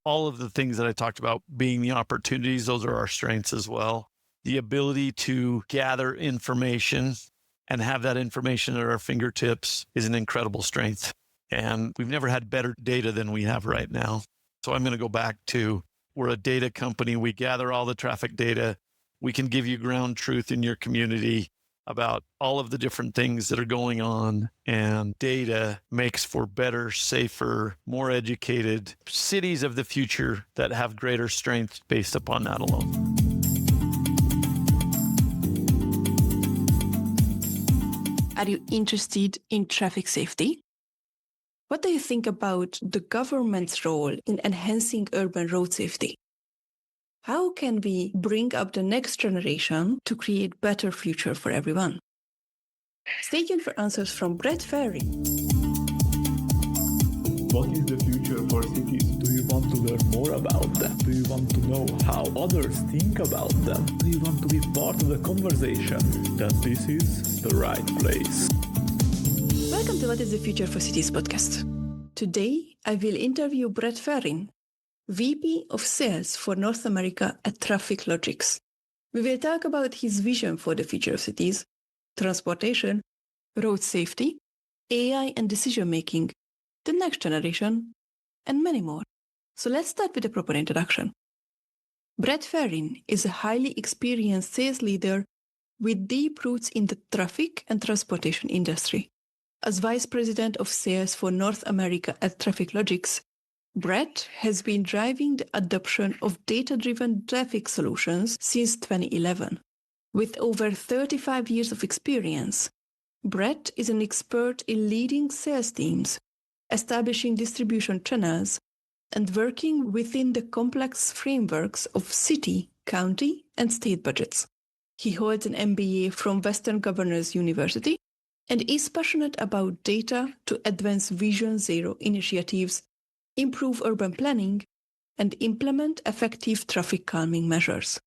all of the things that I talked about being the opportunities, those are our strengths as well. The ability to gather information and have that information at our fingertips is an incredible strength. And we've never had better data than we have right now. So I'm going to go back to, we're a data company. We gather all the traffic data. We can give you ground truth in your community about all of the different things that are going on. And data makes for better, safer, more educated cities of the future that have greater strength based upon that alone. Are you interested in traffic safety? What do you think about the government's role in enhancing urban road safety? How can we bring up the next generation to create a better future for everyone? Stay tuned for answers from Brett Ferrin. What is the future for cities? Do you want to learn more about them? Do you want to know how others think about them? Do you want to be part of the conversation? Then this is the right place. Welcome to What is the Future for Cities podcast. Today, I will interview Brett Ferrin, VP of Sales for North America at Traffic Logix. We will talk about his vision for the future of cities, transportation, road safety, AI and decision-making, the next generation, and many more. So let's start with a proper introduction. Brett Ferrin is a highly experienced sales leader with deep roots in the traffic and transportation industry. As Vice President of Sales for North America at Traffic Logix, Brett has been driving the adoption of data-driven traffic solutions since 2011. With over 35 years of experience, Brett is an expert in leading sales teams, establishing distribution channels, and working within the complex frameworks of city, county, and state budgets. He holds an MBA from Western Governors University and is passionate about data to advance Vision Zero initiatives, improve urban planning, and implement effective traffic calming measures.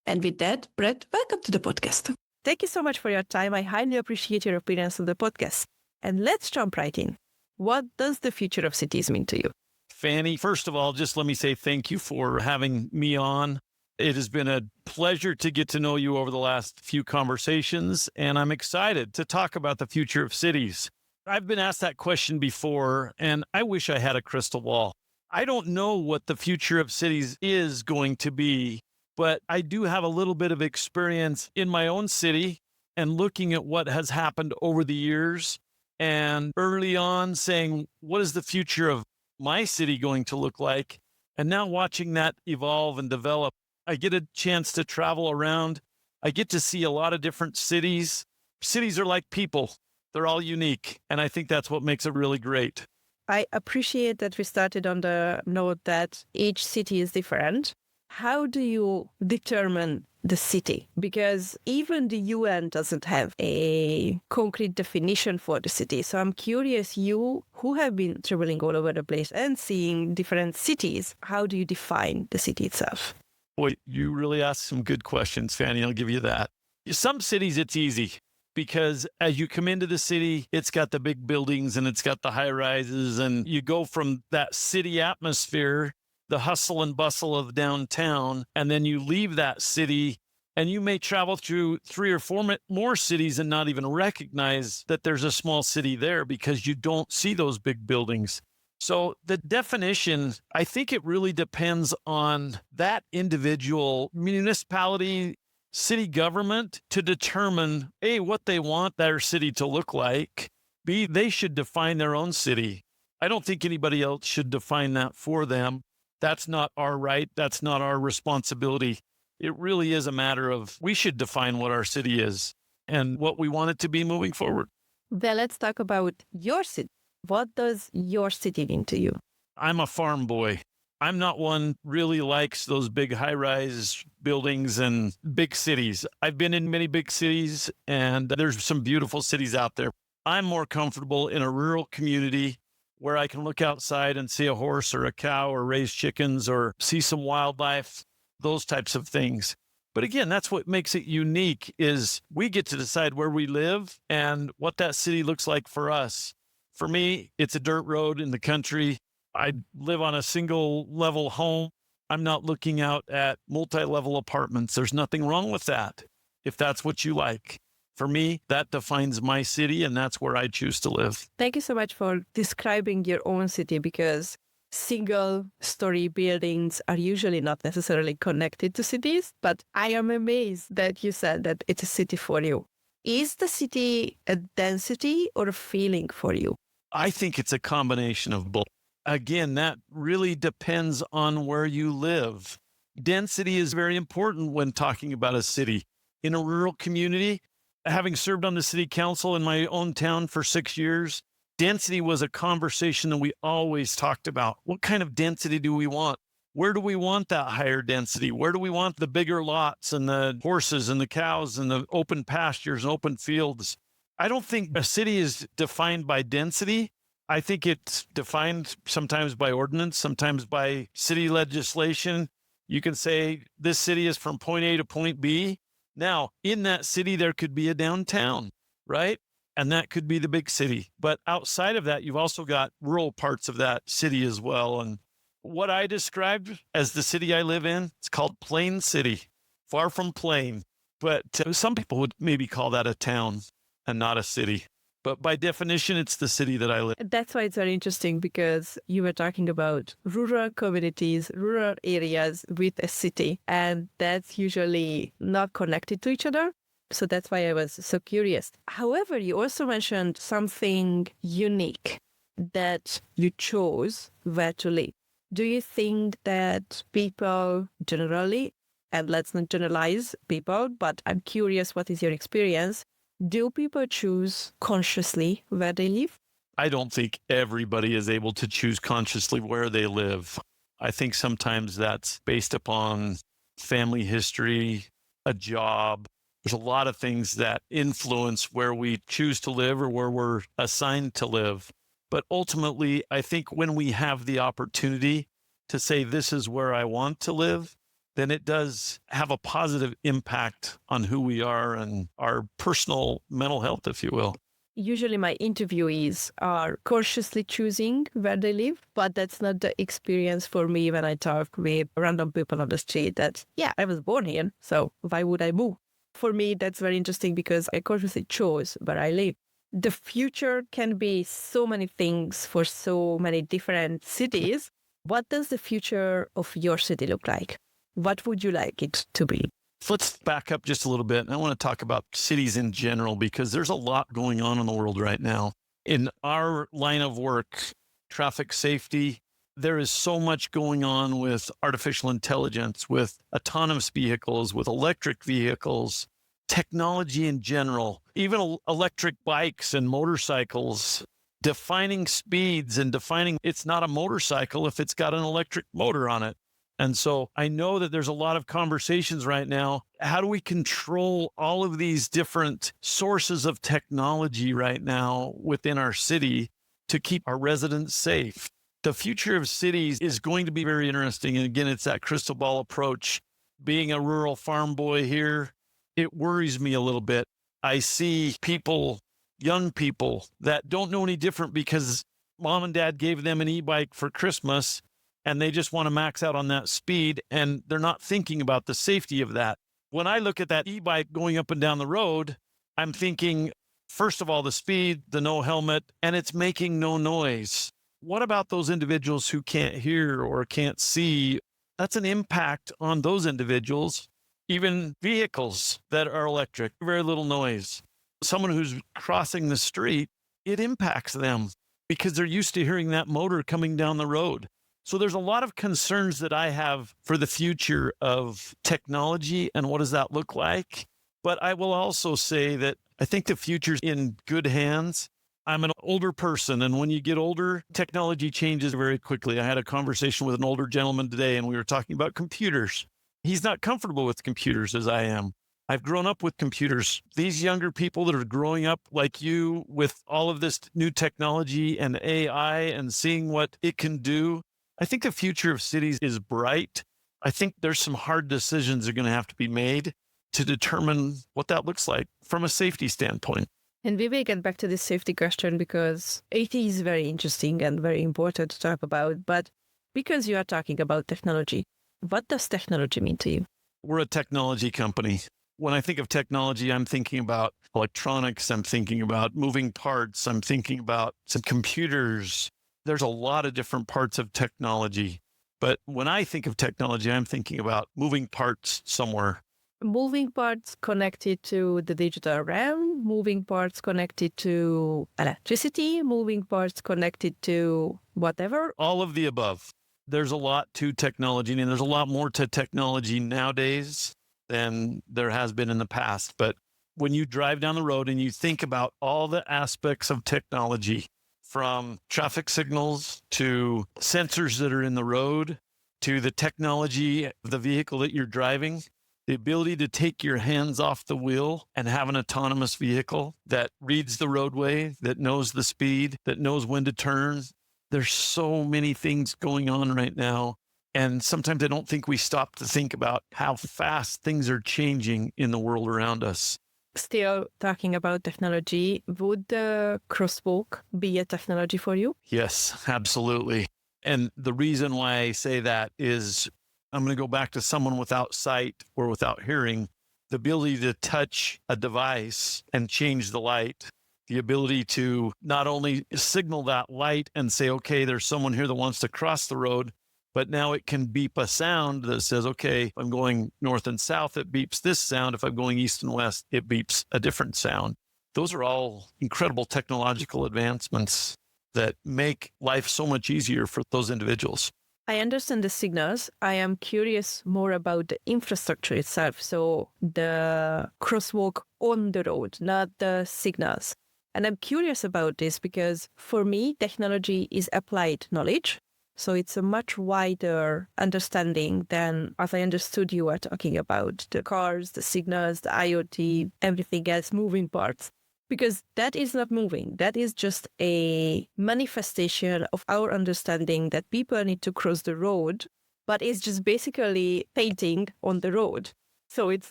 And with that, Brett, welcome to the podcast. Thank you so much for your time. I highly appreciate your appearance on the podcast. And let's jump right in. What does the future of cities mean to you? Fanny, first of all, just let me say thank you for having me on. It has been a pleasure to get to know you over the last few conversations, and I'm excited to talk about the future of cities. I've been asked that question before, and I wish I had a crystal ball. I don't know what the future of cities is going to be, but I do have a little bit of experience in my own city and looking at what has happened over the years and early on saying, what is the future of my city going to look like? And now watching that evolve and develop, I get a chance to travel around. I get to see a lot of different cities. Cities are like people. They're all unique. And I think that's what makes it really great. I appreciate that we started on the note that each city is different. How do you determine the city? Because even the UN doesn't have a concrete definition for the city. So I'm curious, you who have been traveling all over the place and seeing different cities, how do you define the city itself? Boy, you really asked some good questions, Fanny. I'll give you that. Some cities, it's easy because as you come into the city, it's got the big buildings and it's got the high rises, and you go from that city atmosphere, the hustle and bustle of downtown, and then you leave that city and you may travel through 3 or 4 more cities and not even recognize that there's a small city there because you don't see those big buildings. So the definition, I think it really depends on that individual municipality, city government to determine, A, what they want their city to look like. B, they should define their own city. I don't think anybody else should define that for them. That's not our right. That's not our responsibility. It really is a matter of we should define what our city is and what we want it to be moving forward. Then let's talk about your city. What does your city mean to you? I'm a farm boy. I'm not one really likes those big high-rise buildings and big cities. I've been in many big cities, and there's some beautiful cities out there. I'm more comfortable in a rural community where I can look outside and see a horse or a cow or raise chickens or see some wildlife, those types of things. But again, that's what makes it unique is we get to decide where we live and what that city looks like for us. For me, it's a dirt road in the country. I live on a single level home. I'm not looking out at multi-level apartments. There's nothing wrong with that if that's what you like. For me, that defines my city, and that's where I choose to live. Thank you so much for describing your own city, because single-story buildings are usually not necessarily connected to cities, but I am amazed that you said that it's a city for you. Is the city a density or a feeling for you? I think it's a combination of both. Again, that really depends on where you live. Density is very important when talking about a city. In a rural community, having served on the city council in my own town for 6 years, density was a conversation that we always talked about. What kind of density do we want? Where do we want that higher density? Where do we want the bigger lots and the horses and the cows and the open pastures and open fields? I don't think a city is defined by density. I think it's defined sometimes by ordinance, sometimes by city legislation. You can say this city is from point A to point B. Now, in that city, there could be a downtown, right? And that could be the big city. But outside of that, you've also got rural parts of that city as well. And what I described as the city I live in, it's called Plain City, far from plain. But some people would maybe call that a town and not a city. But by definition, it's the city that I live. That's why it's very interesting, because you were talking about rural communities, rural areas with a city, and that's usually not connected to each other. So that's why I was so curious. However, you also mentioned something unique, that you chose where to live. Do you think that people generally, and let's not generalize people, but I'm curious, what is your experience? Do people choose consciously where they live? I don't think everybody is able to choose consciously where they live. I think sometimes that's based upon family history, a job. There's a lot of things that influence where we choose to live or where we're assigned to live. But ultimately, I think when we have the opportunity to say, this is where I want to live, then it does have a positive impact on who we are and our personal mental health, if you will. Usually my interviewees are consciously choosing where they live, but that's not the experience for me when I talk with random people on the street that, yeah, I was born here, so why would I move? For me, that's very interesting because I consciously chose where I live. The future can be so many things for so many different cities. What does the future of your city look like? What would you like it to be? Let's back up just a little bit. I want to talk about cities in general because there's a lot going on in the world right now. In our line of work, traffic safety, there is so much going on with artificial intelligence, with autonomous vehicles, with electric vehicles, technology in general, even electric bikes and motorcycles, defining speeds and defining it's not a motorcycle if it's got an electric motor on it. And so I know that there's a lot of conversations right now. How do we control all of these different sources of technology right now within our city to keep our residents safe? The future of cities is going to be very interesting. And again, it's that crystal ball approach. Being a rural farm boy here, it worries me a little bit. I see people, young people that don't know any different because mom and dad gave them an e-bike for Christmas and they just want to max out on that speed and they're not thinking about the safety of that. When I look at that e-bike going up and down the road, I'm thinking, first of all, the speed, the no helmet, and it's making no noise. What about those individuals who can't hear or can't see? That's an impact on those individuals. Even vehicles that are electric, very little noise. Someone who's crossing the street, it impacts them because they're used to hearing that motor coming down the road. So there's a lot of concerns that I have for the future of technology and what does that look like. But I will also say that I think the future's in good hands. I'm an older person, and when you get older, technology changes very quickly. I had a conversation with an older gentleman today, and we were talking about computers. He's not comfortable with computers as I am. I've grown up with computers. These younger people that are growing up like you with all of this new technology and AI and seeing what it can do, I think the future of cities is bright. I think there's some hard decisions that are going to have to be made to determine what that looks like from a safety standpoint. And we will get back to this safety question because it is very interesting and very important to talk about. But because you are talking about technology, what does technology mean to you? We're a technology company. When I think of technology, I'm thinking about electronics. I'm thinking about moving parts. I'm thinking about some computers. There's a lot of different parts of technology. But when I think of technology, I'm thinking about moving parts somewhere. Moving parts connected to the digital realm, moving parts connected to electricity, moving parts connected to whatever. All of the above. There's a lot to technology, and there's a lot more to technology nowadays than there has been in the past. But when you drive down the road and you think about all the aspects of technology, from traffic signals to sensors that are in the road, to the technology of the vehicle that you're driving, the ability to take your hands off the wheel and have an autonomous vehicle that reads the roadway, that knows the speed, that knows when to turn. There's so many things going on right now. And sometimes I don't think we stop to think about how fast things are changing in the world around us. Still talking about technology, would the crosswalk be a technology for you? Yes, absolutely. And the reason why I say that is I'm going to go back to someone without sight or without hearing. The ability to touch a device and change the light, the ability to not only signal that light and say, okay, there's someone here that wants to cross the road, but now it can beep a sound that says, okay, if I'm going north and south, it beeps this sound. If I'm going east and west, it beeps a different sound. Those are all incredible technological advancements that make life so much easier for those individuals. I understand the signals. I am curious more about the infrastructure itself. So the crosswalk on the road, not the signals. And I'm curious about this because for me, technology is applied knowledge. So it's a much wider understanding than, as I understood you were talking about, the cars, the signals, the IoT, everything else, moving parts. Because that is not moving. That is just a manifestation of our understanding that people need to cross the road, but it's just basically painting on the road. So it's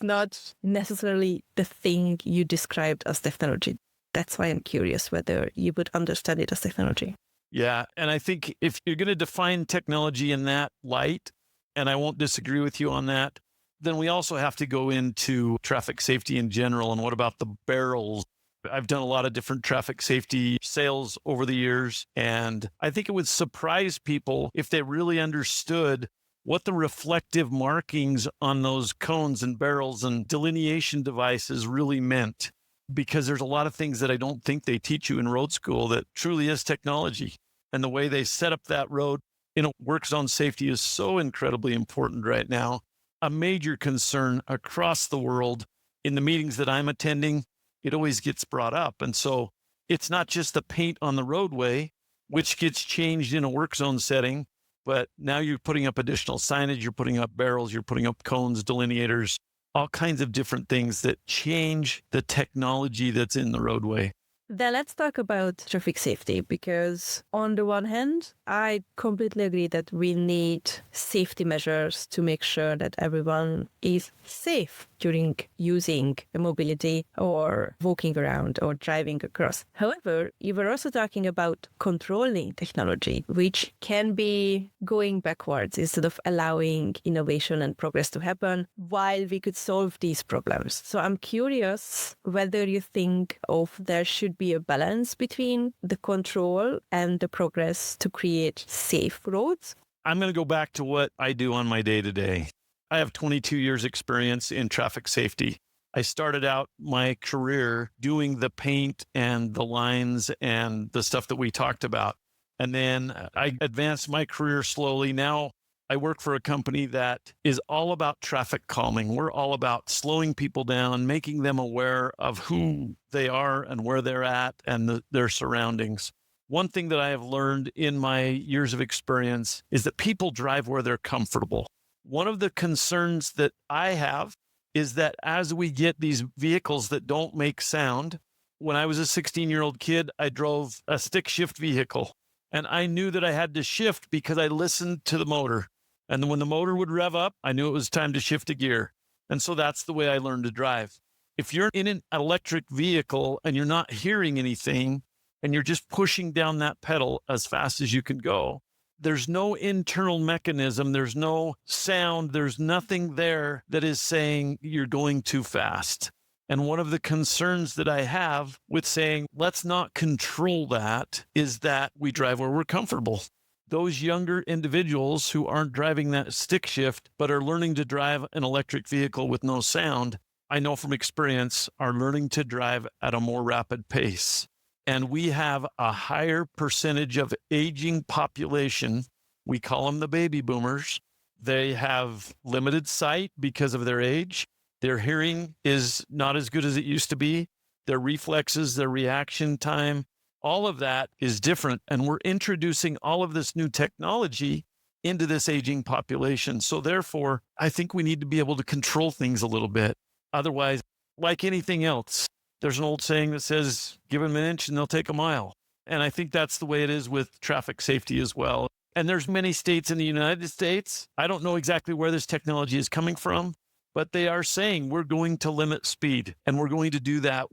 not necessarily the thing you described as technology. That's why I'm curious whether you would understand it as technology. Yeah. And I think if you're going to define technology in that light, and I won't disagree with you on that, then we also have to go into traffic safety in general. And what about the barrels? I've done a lot of different traffic safety sales over the years, and I think it would surprise people if they really understood what the reflective markings on those cones and barrels and delineation devices really meant. Because there's a lot of things that I don't think they teach you in road school that truly is technology. And the way they set up that road in a work zone safety is so incredibly important right now. A major concern across the world in the meetings that I'm attending, it always gets brought up. And so it's not just the paint on the roadway, which gets changed in a work zone setting, but now you're putting up additional signage, you're putting up barrels, you're putting up cones, delineators, all kinds of different things that change the technology that's in the roadway. Then let's talk about traffic safety, because on the one hand, I completely agree that we need safety measures to make sure that everyone is safe during using mobility or walking around or driving across. However, you were also talking about controlling technology, which can be going backwards instead of allowing innovation and progress to happen while we could solve these problems. So I'm curious whether you think there should be a balance between the control and the progress to create safe roads. I'm going to go back to what I do on my day-to-day. I have 22 years experience in traffic safety. I started out my career doing the paint and the lines and the stuff that we talked about. And then I advanced my career slowly. Now I work for a company that is all about traffic calming. We're all about slowing people down, making them aware of who they are and where they're at and their surroundings. One thing that I have learned in my years of experience is that people drive where they're comfortable. One of the concerns that I have is that as we get these vehicles that don't make sound, when I was a 16-year-old kid, I drove a stick shift vehicle, and I knew that I had to shift because I listened to the motor. And when the motor would rev up, I knew it was time to shift a gear. And so that's the way I learned to drive. If you're in an electric vehicle and you're not hearing anything and you're just pushing down that pedal as fast as you can go, there's no internal mechanism, there's no sound, there's nothing there that is saying you're going too fast. And one of the concerns that I have with saying, let's not control that, is that we drive where we're comfortable. Those younger individuals who aren't driving that stick shift, but are learning to drive an electric vehicle with no sound, I know from experience, are learning to drive at a more rapid pace. And we have a higher percentage of aging population. We call them the baby boomers. They have limited sight because of their age. Their hearing is not as good as it used to be. Their reflexes, their reaction time, all of that is different. And we're introducing all of this new technology into this aging population. So therefore, I think we need to be able to control things a little bit. Otherwise, like anything else, there's an old saying that says, give them an inch and they'll take a mile. And I think that's the way it is with traffic safety as well. And there's many states in the United States. I don't know exactly where this technology is coming from, but they are saying we're going to limit speed. And we're going to do that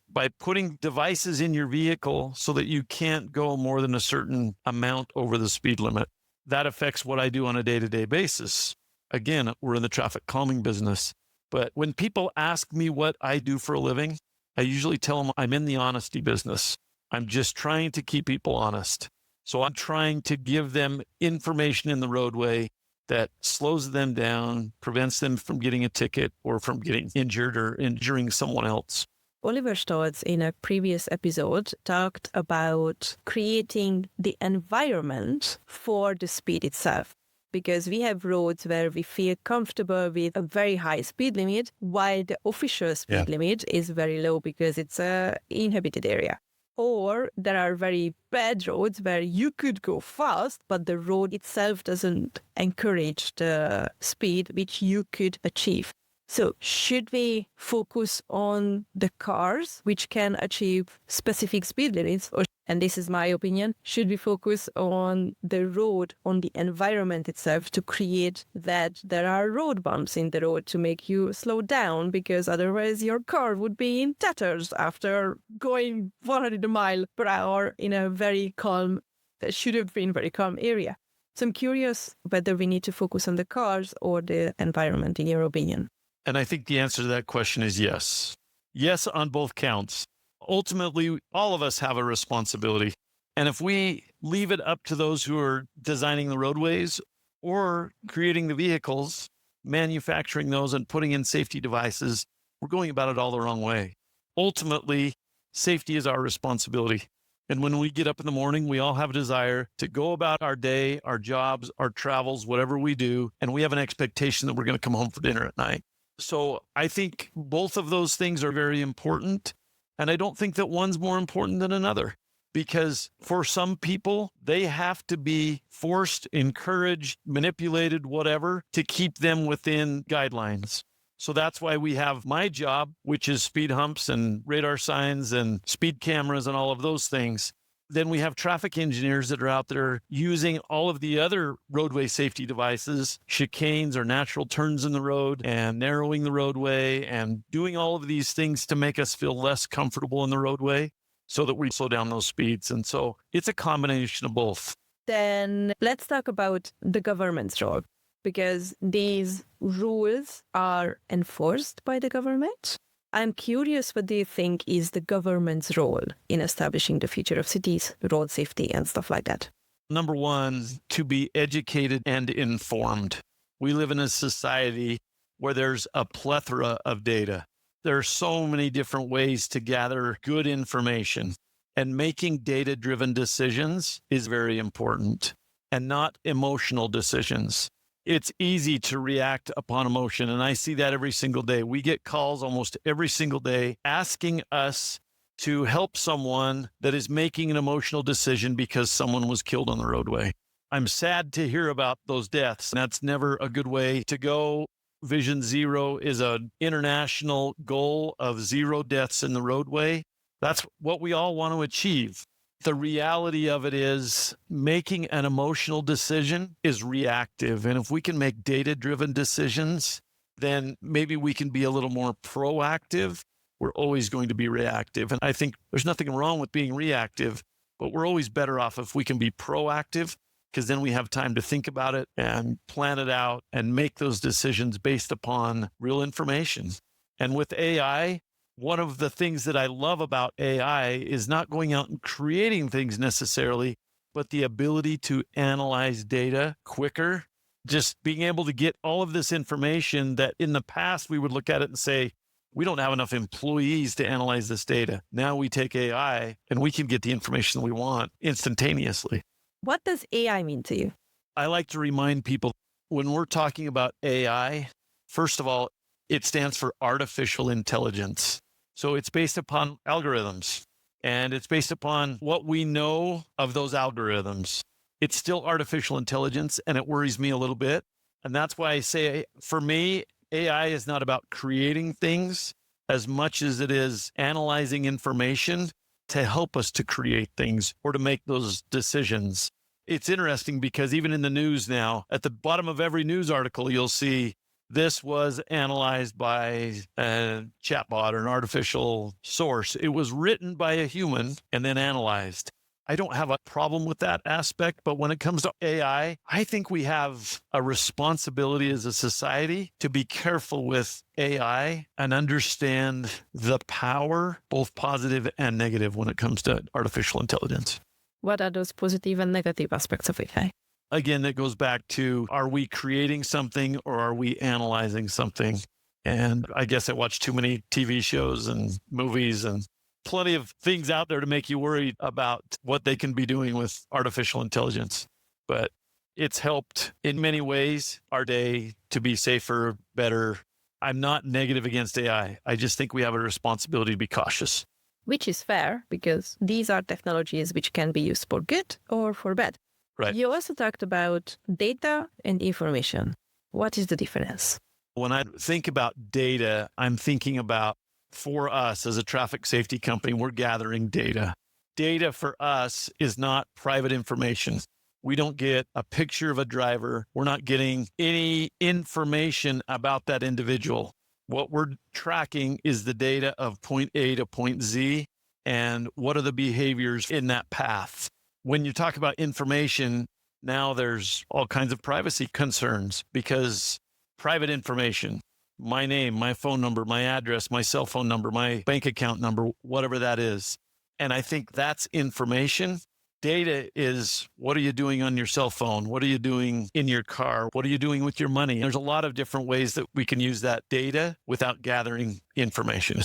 by putting devices in your vehicle so that you can't go more than a certain amount over the speed limit. That affects what I do on a day-to-day basis. Again, we're in the traffic calming business. But when people ask me what I do for a living, I usually tell them I'm in the honesty business. I'm just trying to keep people honest. So I'm trying to give them information in the roadway that slows them down, prevents them from getting a ticket or from getting injured or injuring someone else. Oliver Stolz, in a previous episode, talked about creating the environment for the speed itself. Because we have roads where we feel comfortable with a very high speed limit, while the official speed limit is very low because it's an inhabited area. Or there are very bad roads where you could go fast, but the road itself doesn't encourage the speed which you could achieve. So should we focus on the cars which can achieve specific speed limits? Or, and this is my opinion, should we focus on the road, on the environment itself to create that there are road bumps in the road to make you slow down, because otherwise your car would be in tatters after going 100 miles per hour in a very calm, should have been very calm area. So I'm curious whether we need to focus on the cars or the environment in your opinion. And I think the answer to that question is yes. Yes, on both counts. Ultimately, all of us have a responsibility. And if we leave it up to those who are designing the roadways or creating the vehicles, manufacturing those and putting in safety devices, we're going about it all the wrong way. Ultimately, safety is our responsibility. And when we get up in the morning, we all have a desire to go about our day, our jobs, our travels, whatever we do, and we have an expectation that we're going to come home for dinner at night. So I think both of those things are very important. And I don't think that one's more important than another, because for some people, they have to be forced, encouraged, manipulated, whatever, to keep them within guidelines. So that's why we have my job, which is speed humps and radar signs and speed cameras and all of those things. Then we have traffic engineers that are out there using all of the other roadway safety devices, chicanes or natural turns in the road, and narrowing the roadway and doing all of these things to make us feel less comfortable in the roadway so that we slow down those speeds. And so it's a combination of both. Then let's talk about the government's role, because these rules are enforced by the government. I'm curious, what do you think is the government's role in establishing the future of cities, road safety and stuff like that? Number one, to be educated and informed. We live in a society where there's a plethora of data. There are so many different ways to gather good information, and making data-driven decisions is very important, and not emotional decisions. It's easy to react upon emotion, and I see that every single day. We get calls almost every single day asking us to help someone that is making an emotional decision because someone was killed on the roadway. I'm sad to hear about those deaths. That's never a good way to go. Vision Zero is an international goal of 0 deaths in the roadway. That's what we all want to achieve. The reality of it is making an emotional decision is reactive. And if we can make data-driven decisions, then maybe we can be a little more proactive we're always going to be reactive. And I think there's nothing wrong with being reactive, but we're always better off if we can be proactive, because then we have time to think about it and plan it out and make those decisions based upon real information. And with AI, one of the things that I love about AI is not going out and creating things necessarily, but the ability to analyze data quicker, just being able to get all of this information that in the past we would look at it and say, we don't have enough employees to analyze this data. Now we take AI and we can get the information we want instantaneously. What does AI mean to you? I like to remind people when we're talking about AI, first of all, it stands for artificial intelligence. So it's based upon algorithms, and it's based upon what we know of those algorithms. It's still artificial intelligence, and it worries me a little bit. And that's why I say, for me, AI is not about creating things as much as it is analyzing information to help us to create things or to make those decisions. It's interesting because even in the news now, at the bottom of every news article, you'll see this was analyzed by a chatbot or an artificial source. It was written by a human and then analyzed. I don't have a problem with that aspect, but when it comes to AI, I think we have a responsibility as a society to be careful with AI and understand the power, both positive and negative, when it comes to artificial intelligence. What are those positive and negative aspects of AI? Again, that goes back to, are we creating something or are we analyzing something? And I guess I watch too many TV shows and movies and plenty of things out there to make you worried about what they can be doing with artificial intelligence. But it's helped in many ways our day to be safer, better. I'm not negative against AI. I just think we have a responsibility to be cautious. Which is fair, because these are technologies which can be used for good or for bad. Right. You also talked about data and information. What is the difference? When I think about data, I'm thinking about, for us as a traffic safety company, we're gathering data. Data for us is not private information. We don't get a picture of a driver. We're not getting any information about that individual. What we're tracking is the data of point A to point Z and what are the behaviors in that path. When you talk about information, now there's all kinds of privacy concerns because private information, my name, my phone number, my address, my cell phone number, my bank account number, whatever that is. And I think that's information. Data is, what are you doing on your cell phone? What are you doing in your car? What are you doing with your money? There's a lot of different ways that we can use that data without gathering information,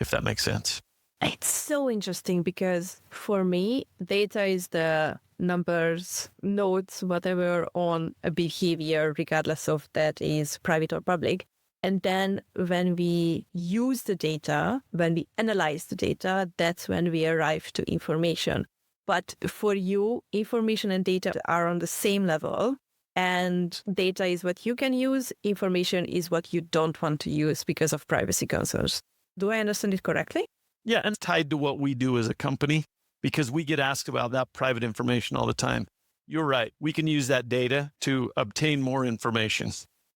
if that makes sense. It's so interesting because for me, data is the numbers, notes, whatever on a behavior, regardless of that is private or public. And then when we use the data, when we analyze the data, that's when we arrive to information. But for you, information and data are on the same level. And data is what you can use. Information is what you don't want to use because of privacy concerns. Do I understand it correctly? Yeah, and it's tied to what we do as a company because we get asked about that private information all the time. You're right. We can use that data to obtain more information.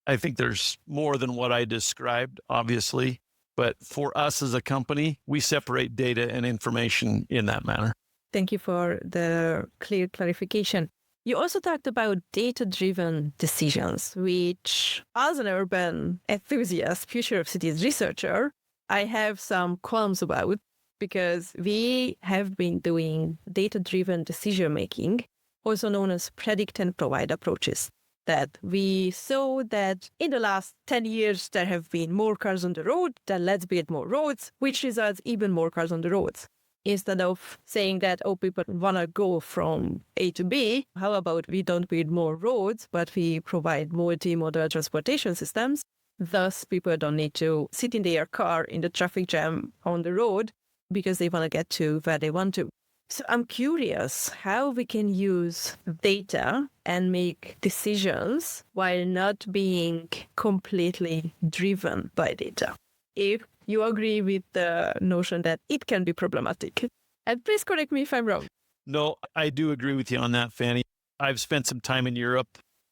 I think there's more than what I described, obviously. But for us as a company, we separate data and information in that manner. Thank you for the clear clarification. You also talked about data-driven decisions, which as an urban enthusiast, future of cities researcher, I have some qualms about because we have been doing data-driven decision-making, also known as predict and provide approaches. That we saw that in the last 10 years, there have been more cars on the road, then let's build more roads, which results even more cars on the roads. Instead of saying that, oh, people want to go from A to B, how about we don't build more roads, but we provide multimodal transportation systems? Thus, people don't need to sit in their car in the traffic jam on the road because they want to get to where they want to. So I'm curious how we can use data and make decisions while not being completely driven by data. If you agree with the notion that it can be problematic. And please correct me if I'm wrong. No, I do agree with you on that, Fanny. I've spent some time in Europe.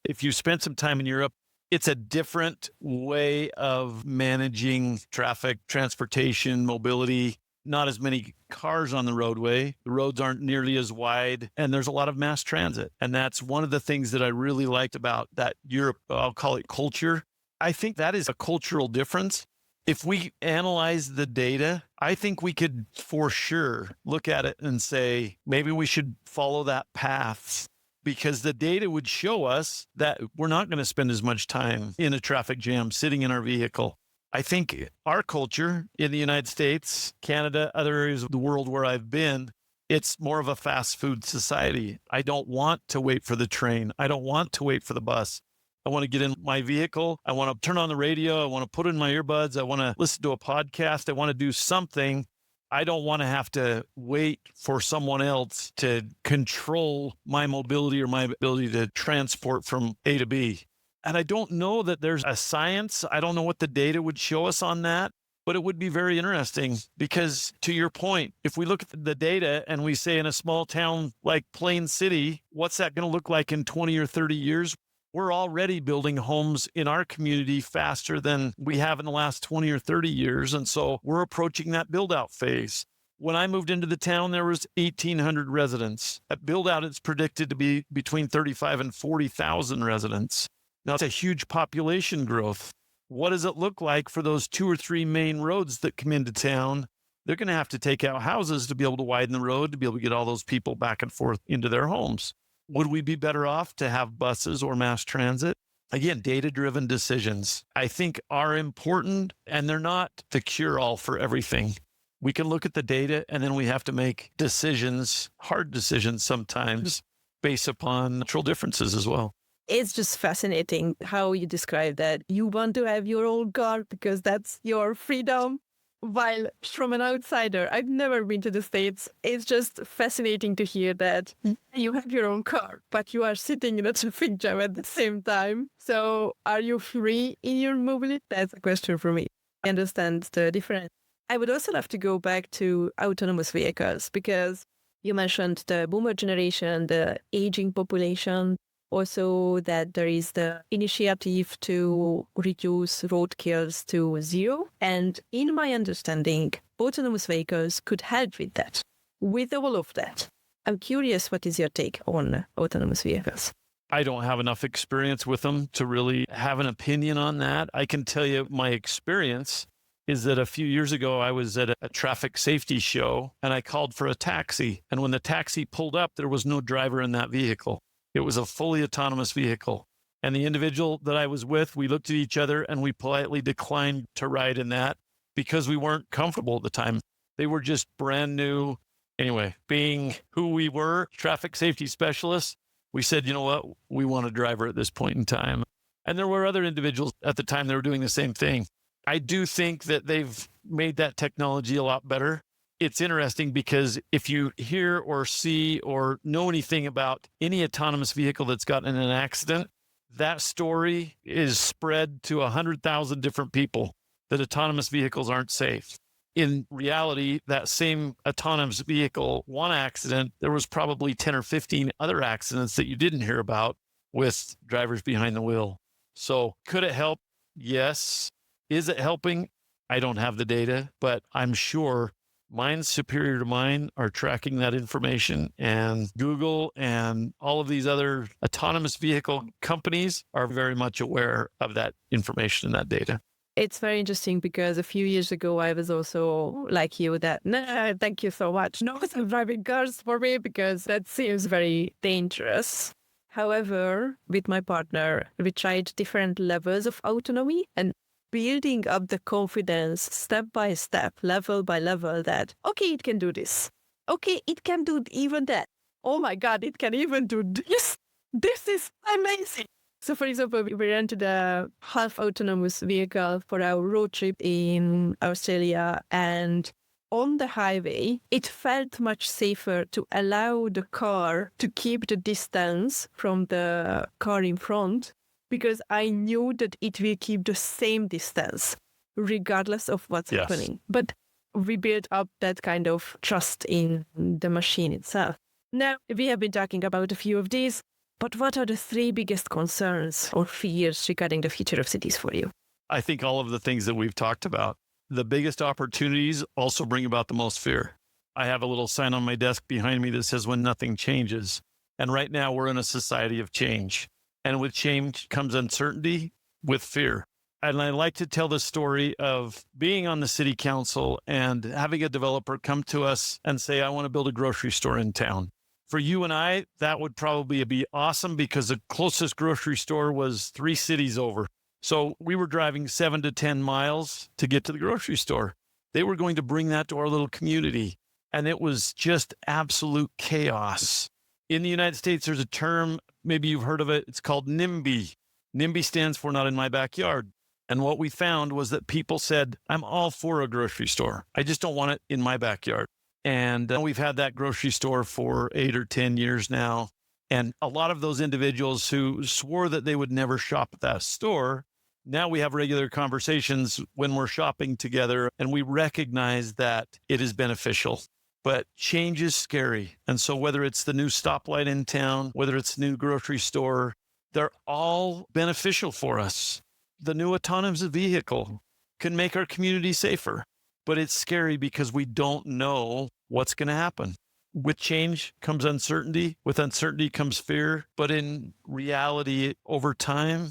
If you spent some time in Europe, It's a different way of managing traffic, transportation, mobility. Not as many cars on the roadway. The roads aren't nearly as wide, and there's a lot of mass transit. And that's one of the things that I really liked about that Europe, I'll call it culture. I think that is a cultural difference. If we analyze the data, I think we could for sure look at it and say, maybe we should follow that path, because the data would show us that we're not going to spend as much time in a traffic jam sitting in our vehicle. I think our culture in the United States, Canada, other areas of the world where I've been, it's more of a fast food society. I don't want to wait for the train. I don't want to wait for the bus. I want to get in my vehicle. I want to turn on the radio. I want to put in my earbuds. I want to listen to a podcast. I want to do something. I don't want to have to wait for someone else to control my mobility or my ability to transport from A to B. And I don't know that there's a science. I don't know what the data would show us on that, but it would be very interesting because, to your point, if we look at the data and we say in a small town like Plain City, what's that going to look like in 20 or 30 years? We're already building homes in our community faster than we have in the last 20 or 30 years. And so we're approaching that build out phase. When I moved into the town, there was 1,800 residents. At build out, it's predicted to be between 35 and 40,000 residents. Now, it's a huge population growth. What does it look like for those 2 or 3 main roads that come into town? They're going to have to take out houses to be able to widen the road, to be able to get all those people back and forth into their homes. Would we be better off to have buses or mass transit? Again, data-driven decisions, I think, are important, and they're not the cure-all for everything. We can look at the data, and then we have to make decisions, hard decisions sometimes, based upon natural differences as well. It's just fascinating how you describe that. You want to have your own car because that's your freedom. While from an outsider, I've never been to the States. It's just fascinating to hear that you have your own car, but you are sitting in a traffic jam at the same time. So are you free in your mobility? That's a question for me. I understand the difference. I would also love to go back to autonomous vehicles because you mentioned the boomer generation, the aging population. Also that there is the initiative to reduce road kills to 0. And in my understanding, autonomous vehicles could help with that. With all of that, I'm curious, what is your take on autonomous vehicles? I don't have enough experience with them to really have an opinion on that. I can tell you my experience is that a few years ago, I was at a traffic safety show and I called for a taxi. And when the taxi pulled up, there was no driver in that vehicle. It was a fully autonomous vehicle. And the individual that I was with, we looked at each other and we politely declined to ride in that because we weren't comfortable at the time. They were just brand new. Anyway, being who we were, traffic safety specialists, we said, you know what, we want a driver at this point in time. And there were other individuals at the time that were doing the same thing. I do think that they've made that technology a lot better. It's interesting because if you hear or see or know anything about any autonomous vehicle that's gotten in an accident, that story is spread to 100,000 different people that autonomous vehicles aren't safe. In reality, that same autonomous vehicle, one accident, there was probably 10 or 15 other accidents that you didn't hear about with drivers behind the wheel. So could it help? Yes. Is it helping? I don't have the data, but I'm sure minds superior to mine are tracking that information, and Google and all of these other autonomous vehicle companies are very much aware of that information and that data. It's very interesting because a few years ago, I was also like you that, no, thank you so much. No self-driving cars for me because that seems very dangerous. However, with my partner, we tried different levels of autonomy and building up the confidence step by step, level by level that, okay, it can do this. Okay, it can do even that. Oh my God, it can even do this. This is amazing. So for example, we rented a half autonomous vehicle for our road trip in Australia, and on the highway, it felt much safer to allow the car to keep the distance from the car in front, because I knew that it will keep the same distance regardless of what's happening. But we built up that kind of trust in the machine itself. Now, we have been talking about a few of these. But what are the three biggest concerns or fears regarding the future of cities for you? I think all of the things that we've talked about. The biggest opportunities also bring about the most fear. I have a little sign on my desk behind me that says when nothing changes. And right now we're in a society of change. And with change comes uncertainty with fear. And I like to tell the story of being on the city council and having a developer come to us and say, I want to build a grocery store in town. For you and I, that would probably be awesome because the closest grocery store was 3 cities over. So we were driving 7 to 10 miles to get to the grocery store. They were going to bring that to our little community. And it was just absolute chaos. In the United States, there's a term, maybe you've heard of it. It's called NIMBY. NIMBY stands for not in my backyard. And what we found was that people said, I'm all for a grocery store. I just don't want it in my backyard. And we've had that grocery store for 8 or 10 years now. And a lot of those individuals who swore that they would never shop at that store, now we have regular conversations when we're shopping together, and we recognize that it is beneficial. But change is scary. And so whether it's the new stoplight in town, whether it's the new grocery store, they're all beneficial for us. The new autonomous vehicle can make our community safer. But it's scary because we don't know what's going to happen. With change comes uncertainty. With uncertainty comes fear. But in reality, over time,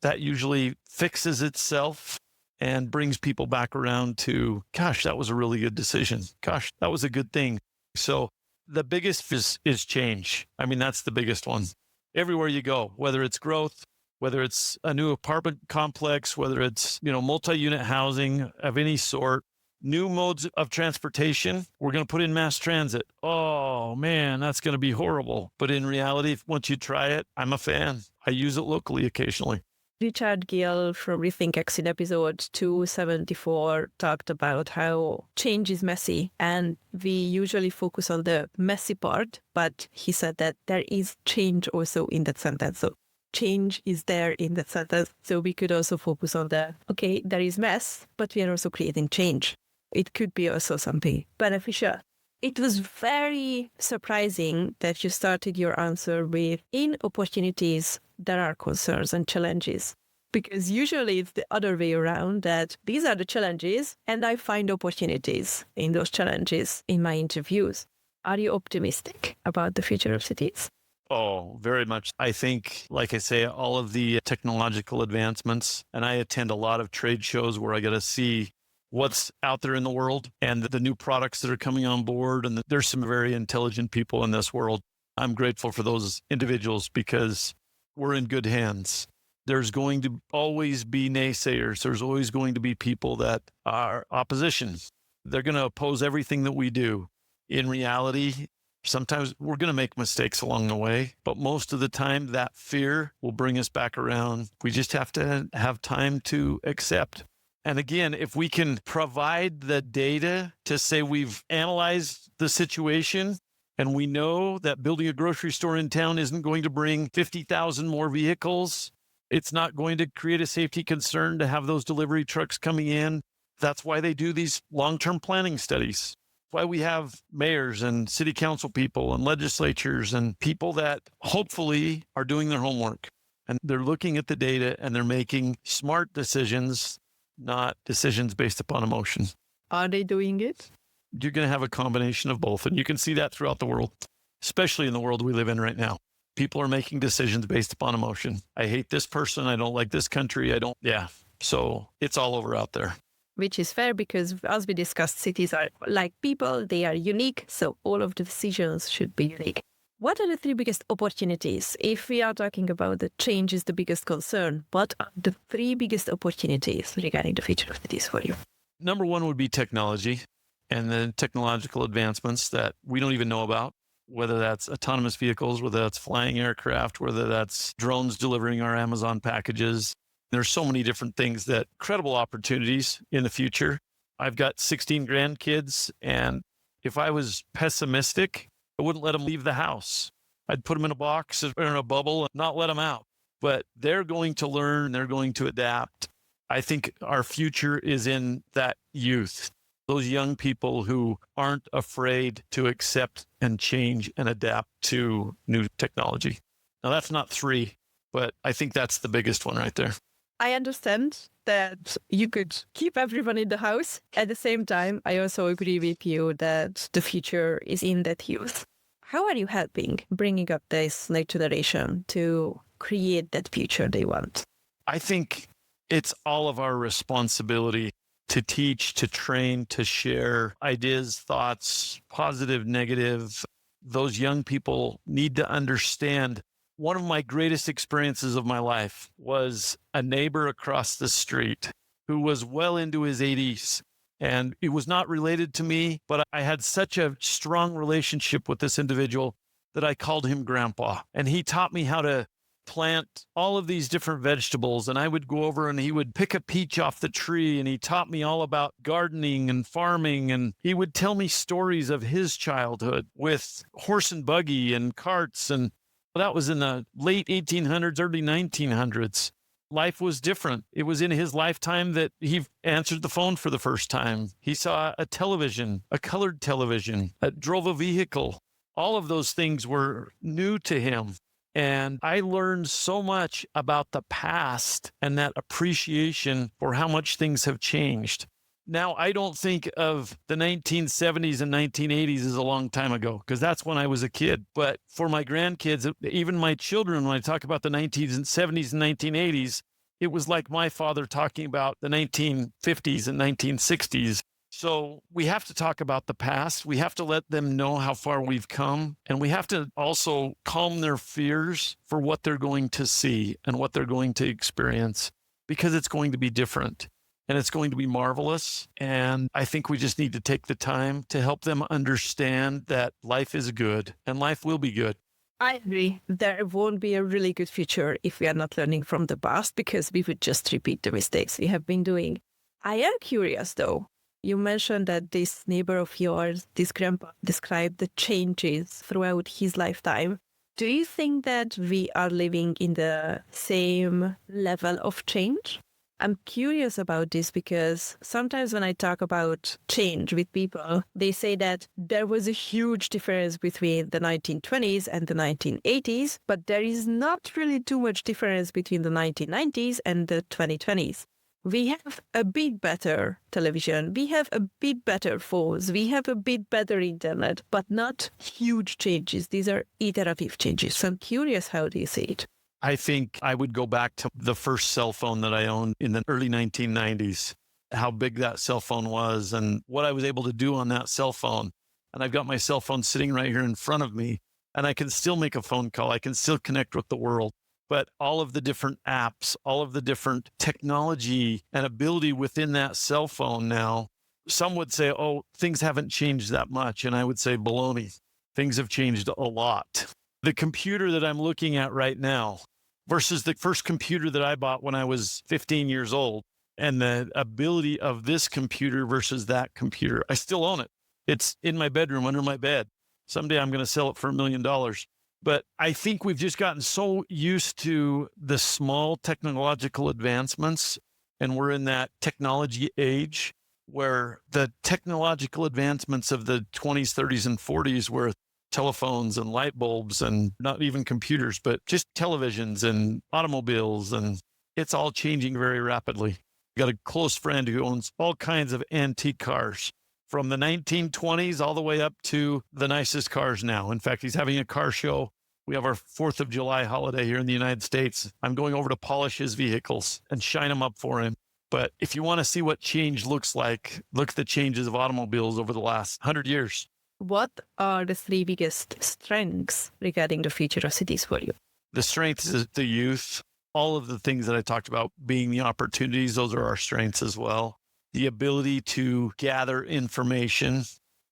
that usually fixes itself and brings people back around to, gosh, that was a really good decision. Gosh, that was a good thing. So the biggest is change. I mean, that's the biggest one. Everywhere you go, whether it's growth, whether it's a new apartment complex, whether it's, multi-unit housing of any sort, new modes of transportation, we're going to put in mass transit. Oh, man, that's going to be horrible. But in reality, once you try it, I'm a fan. I use it locally occasionally. Richard Gill from Rethink X in episode 274 talked about how change is messy, and we usually focus on the messy part, but he said that there is change also in that sentence. So change is there in that sentence. So we could also focus on there is mess, but we are also creating change. It could be also something beneficial. It was very surprising that you started your answer with, in opportunities, there are concerns and challenges. Because usually it's the other way around, that these are the challenges and I find opportunities in those challenges in my interviews. Are you optimistic about the future of cities? Oh, very much. I think, like I say, all of the technological advancements, and I attend a lot of trade shows where I get to see what's out there in the world and the new products that are coming on board. And there's some very intelligent people in this world. I'm grateful for those individuals because we're in good hands. There's going to always be naysayers. There's always going to be people that are opposition. They're going to oppose everything that we do. In reality, sometimes we're going to make mistakes along the way, but most of the time that fear will bring us back around. We just have to have time to accept. And again, if we can provide the data to say we've analyzed the situation and we know that building a grocery store in town isn't going to bring 50,000 more vehicles, it's not going to create a safety concern to have those delivery trucks coming in. That's why they do these long-term planning studies. Why we have mayors and city council people and legislatures and people that hopefully are doing their homework. And they're looking at the data and they're making smart decisions, not decisions based upon emotion. Are they doing it? You're going to have a combination of both. And you can see that throughout the world, especially in the world we live in right now. People are making decisions based upon emotion. I hate this person. I don't like this country. So it's all over out there. Which is fair because, as we discussed, cities are like people. They are unique. So all of the decisions should be unique. What are the 3 biggest opportunities? If we are talking about the change is the biggest concern, what are the 3 biggest opportunities regarding the future of cities for you? Number 1 would be technology and the technological advancements that we don't even know about, whether that's autonomous vehicles, whether that's flying aircraft, whether that's drones delivering our Amazon packages. There's so many different things that incredible opportunities in the future. I've got 16 grandkids, and if I was pessimistic, I wouldn't let them leave the house. I'd put them in a box or in a bubble and not let them out. But they're going to learn, they're going to adapt. I think our future is in that youth, those young people who aren't afraid to accept and change and adapt to new technology. Now, that's not 3, but I think that's the biggest one right there. I understand that you could keep everyone in the house. At the same time, I also agree with you that the future is in that youth. How are you helping bringing up this next generation to create that future they want? I think it's all of our responsibility to teach, to train, to share ideas, thoughts, positive, negative. Those young people need to understand. One of my greatest experiences of my life was a neighbor across the street who was well into his 80s. And it was not related to me, but I had such a strong relationship with this individual that I called him Grandpa. And he taught me how to plant all of these different vegetables. And I would go over and he would pick a peach off the tree. And he taught me all about gardening and farming. And he would tell me stories of his childhood with horse and buggy and carts. And that was in the late 1800s, early 1900s. Life was different. It was in his lifetime that he answered the phone for the first time. He saw a television, a colored television, drove a vehicle. All of those things were new to him. And I learned so much about the past and that appreciation for how much things have changed. Now, I don't think of the 1970s and 1980s as a long time ago, because that's when I was a kid. But for my grandkids, even my children, when I talk about the 1970s and 1980s, it was like my father talking about the 1950s and 1960s. So we have to talk about the past. We have to let them know how far we've come. And we have to also calm their fears for what they're going to see and what they're going to experience, because it's going to be different. And it's going to be marvelous. And I think we just need to take the time to help them understand that life is good and life will be good. I agree. There won't be a really good future if we are not learning from the past, because we would just repeat the mistakes we have been doing. I am curious, though. You mentioned that this neighbor of yours, this grandpa, described the changes throughout his lifetime. Do you think that we are living in the same level of change? I'm curious about this because sometimes when I talk about change with people, they say that there was a huge difference between the 1920s and the 1980s, but there is not really too much difference between the 1990s and the 2020s. We have a bit better television, we have a bit better phones, we have a bit better internet, but not huge changes. These are iterative changes. So I'm curious, how do you see it? I think I would go back to the first cell phone that I owned in the early 1990s, how big that cell phone was and what I was able to do on that cell phone. And I've got my cell phone sitting right here in front of me, and I can still make a phone call. I can still connect with the world. But all of the different apps, all of the different technology and ability within that cell phone now, some would say, oh, things haven't changed that much. And I would say, baloney, things have changed a lot. The computer that I'm looking at right now versus the first computer that I bought when I was 15 years old, and the ability of this computer versus that computer, I still own it. It's in my bedroom under my bed. Someday I'm going to sell it for $1 million. But I think we've just gotten so used to the small technological advancements, and we're in that technology age where the technological advancements of the 20s, 30s, and 40s were telephones and light bulbs, and not even computers, but just televisions and automobiles. And it's all changing very rapidly. Got a close friend who owns all kinds of antique cars from the 1920s all the way up to the nicest cars now. In fact, he's having a car show. We have our 4th of July holiday here in the United States. I'm going over to polish his vehicles and shine them up for him. But if you want to see what change looks like, look at the changes of automobiles over the last 100 years. What are the 3 biggest strengths regarding the future of cities for you? The strengths is the youth. All of the things that I talked about being the opportunities, those are our strengths as well. The ability to gather information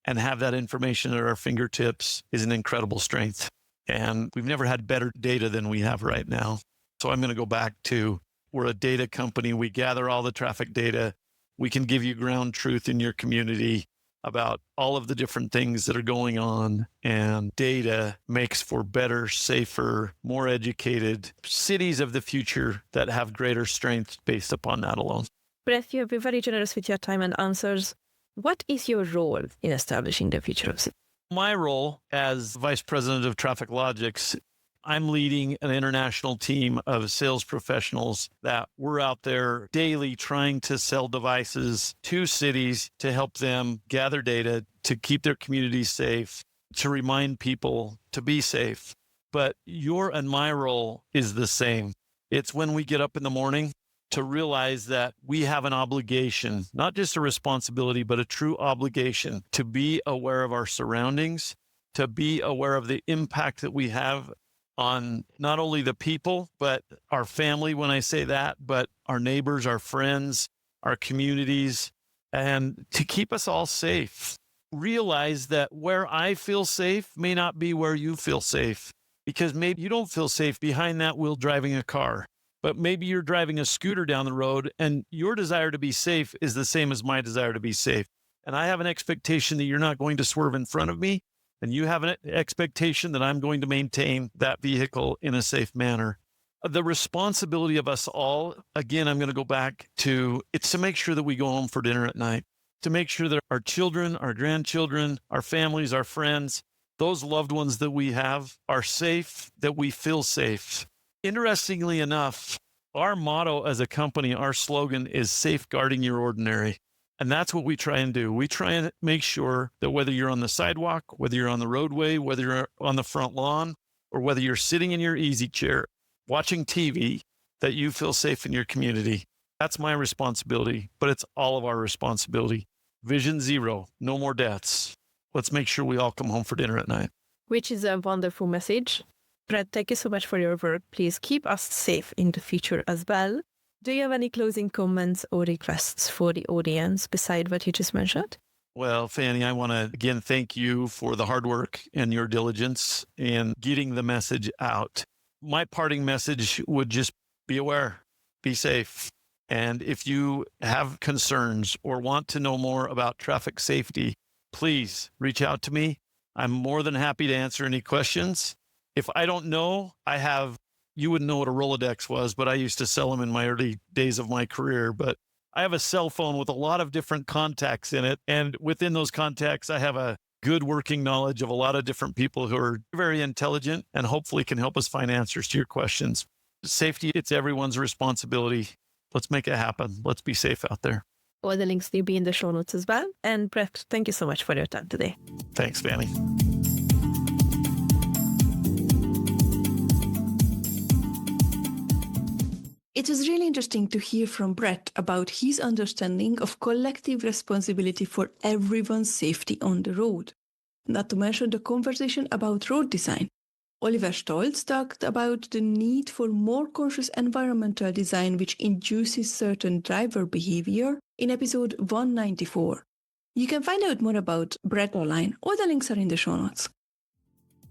and have that information at our fingertips is an incredible strength. And we've never had better data than we have right now. So I'm going to go back to, we're a data company. We gather all the traffic data. We can give you ground truth in your community about all of the different things that are going on. And data makes for better, safer, more educated cities of the future that have greater strength based upon that alone. Brett, you have been very generous with your time and answers. What is your role in establishing the future of cities? My role as Vice President of Traffic Logix I'm leading an international team of sales professionals that we're out there daily trying to sell devices to cities to help them gather data, to keep their communities safe, to remind people to be safe. But your and my role is the same. It's when we get up in the morning to realize that we have an obligation, not just a responsibility, but a true obligation to be aware of our surroundings, to be aware of the impact that we have on not only the people, but our family, when I say that, but our neighbors, our friends, our communities, and to keep us all safe. Realize that where I feel safe may not be where you feel safe, because maybe you don't feel safe behind that wheel driving a car, but maybe you're driving a scooter down the road and your desire to be safe is the same as my desire to be safe. And I have an expectation that you're not going to swerve in front of me, and you have an expectation that I'm going to maintain that vehicle in a safe manner. The responsibility of us all, again, I'm going to go back to, it's to make sure that we go home for dinner at night, to make sure that our children, our grandchildren, our families, our friends, those loved ones that we have are safe, that we feel safe. Interestingly enough, our motto as a company, our slogan is safeguarding your ordinary. And that's what we try and do. We try and make sure that whether you're on the sidewalk, whether you're on the roadway, whether you're on the front lawn, or whether you're sitting in your easy chair watching TV, that you feel safe in your community. That's my responsibility, but it's all of our responsibility. Vision zero, no more deaths. Let's make sure we all come home for dinner at night. Which is a wonderful message. Brett, thank you so much for your work. Please keep us safe in the future as well. Do you have any closing comments or requests for the audience beside what you just mentioned? Well, Fanny, I want to again thank you for the hard work and your diligence in getting the message out. My parting message would just be aware, be safe. And if you have concerns or want to know more about traffic safety, please reach out to me. I'm more than happy to answer any questions. If I don't know, you wouldn't know what a Rolodex was, but I used to sell them in my early days of my career. But I have a cell phone with a lot of different contacts in it. And within those contacts, I have a good working knowledge of a lot of different people who are very intelligent and hopefully can help us find answers to your questions. Safety, it's everyone's responsibility. Let's make it happen. Let's be safe out there. All the links will be in the show notes as well. And Brett, thank you so much for your time today. Thanks, Fanny. It was really interesting to hear from Brett about his understanding of collective responsibility for everyone's safety on the road. Not to mention the conversation about road design. Oliver Stolz talked about the need for more conscious environmental design which induces certain driver behavior in episode 194. You can find out more about Brett online. All the links are in the show notes.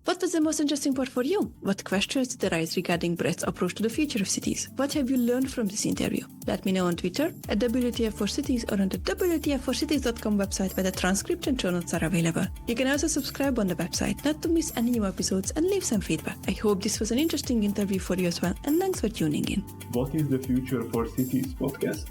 What was the most interesting part for you? What questions did arise regarding Brett's approach to the future of cities? What have you learned from this interview? Let me know on Twitter at WTF4Cities or on the WTF4Cities.com website where the transcript and show notes are available. You can also subscribe on the website not to miss any new episodes and leave some feedback. I hope this was an interesting interview for you as well, and thanks for tuning in. What is the Future for Cities podcast?